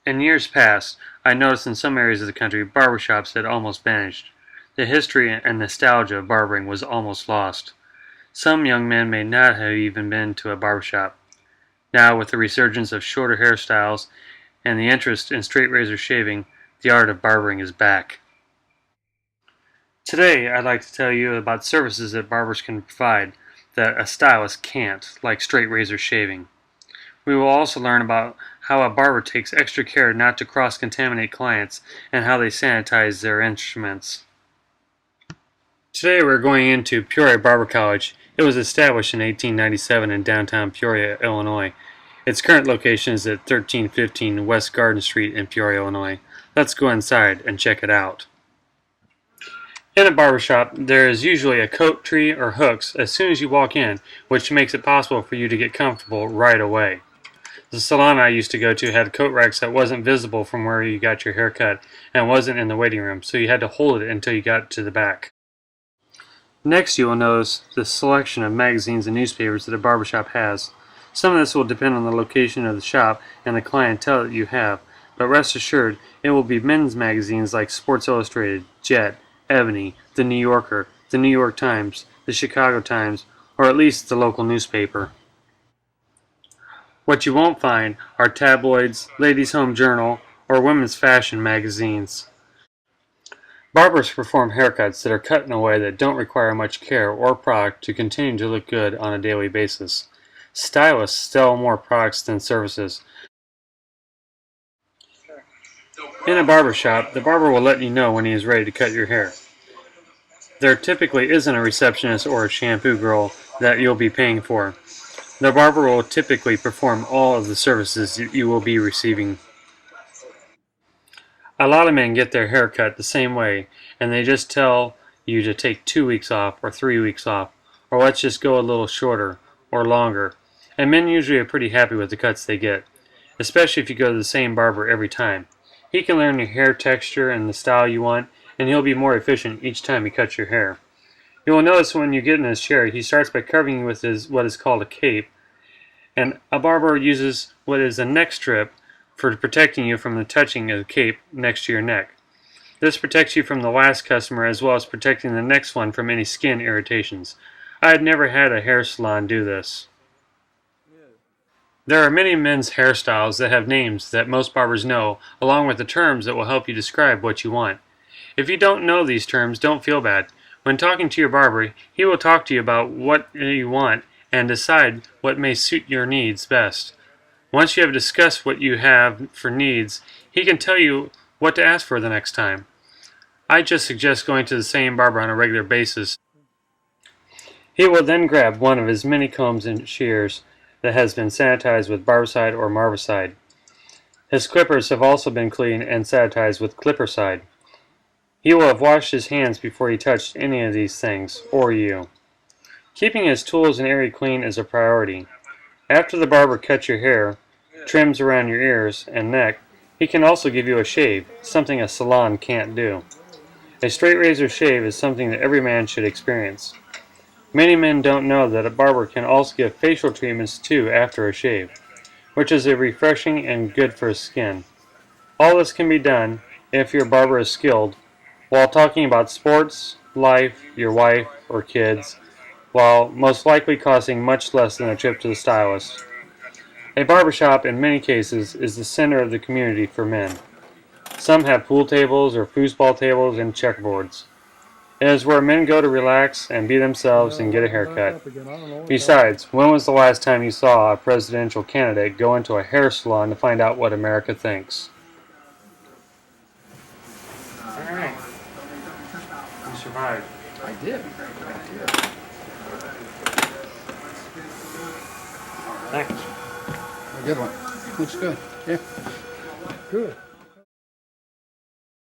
In years past, I noticed in some areas of the country barbershops had almost vanished. The history and nostalgia of barbering was almost lost. Some young men may not have even been to a barbershop. Now, with the resurgence of shorter hairstyles and the interest in straight razor shaving, the art of barbering is back. Today, I'd like to tell you about services that barbers can provide that a stylist can't, like straight razor shaving. We will also learn about how a barber takes extra care not to cross-contaminate clients and how they sanitize their instruments. Today we're going into Peoria Barber College. It was established in 1897 in downtown Peoria, Illinois. Its current location is at 1315 West Garden Street in Peoria, Illinois. Let's go inside and check it out. In a barbershop, there is usually a coat tree or hooks as soon as you walk in, which makes it possible for you to get comfortable right away. The salon I used to go to had coat racks that wasn't visible from where you got your hair cut and wasn't in the waiting room, so you had to hold it until you got to the back. Next, you will notice the selection of magazines and newspapers that a barbershop has. Some of this will depend on the location of the shop and the clientele that you have, but rest assured, it will be men's magazines like Sports Illustrated, Jet, Ebony, The New Yorker, The New York Times, The Chicago Times, or at least the local newspaper. What you won't find are tabloids, Ladies' Home Journal, or women's fashion magazines. Barbers perform haircuts that are cut in a way that don't require much care or product to continue to look good on a daily basis. Stylists sell more products than services. In a barbershop, the barber will let you know when he is ready to cut your hair. There typically isn't a receptionist or a shampoo girl that you'll be paying for. The barber will typically perform all of the services you will be receiving. A lot of men get their hair cut the same way, and they just tell you to take 2 weeks off or 3 weeks off, or let's just go a little shorter or longer. And men usually are pretty happy with the cuts they get, especially if you go to the same barber every time. He can learn your hair texture and the style you want, and he'll be more efficient each time he cuts your hair. You will notice when you get in his chair, he starts by covering you with what is called a cape, and a barber uses what is a neck strip for protecting you from the touching of the cape next to your neck. This protects you from the last customer as well as protecting the next one from any skin irritations. I had never had a hair salon do this. There are many men's hairstyles that have names that most barbers know, along with the terms that will help you describe what you want. If you don't know these terms, don't feel bad. When talking to your barber, he will talk to you about what you want and decide what may suit your needs best. Once you have discussed what you have for needs, he can tell you what to ask for the next time. I just suggest going to the same barber on a regular basis. He will then grab one of his many combs and shears that has been sanitized with barbicide or marvicide. His clippers have also been cleaned and sanitized with clippercide. He will have washed his hands before he touched any of these things, or you. Keeping his tools and area clean is a priority. After the barber cuts your hair, trims around your ears and neck, he can also give you a shave, something a salon can't do. A straight razor shave is something that every man should experience. Many men don't know that a barber can also give facial treatments too after a shave, which is refreshing and good for his skin. All this can be done, if your barber is skilled, while talking about sports, life, your wife, or kids, while most likely costing much less than a trip to the stylist. A barbershop, in many cases, is the center of the community for men. Some have pool tables or foosball tables and checkerboards. It is where men go to relax and be themselves and get a haircut. Besides, when was the last time you saw a presidential candidate go into a hair salon to find out what America thinks? Alright. You survived. I did. Thanks. A good one. Looks good. Yeah. Good.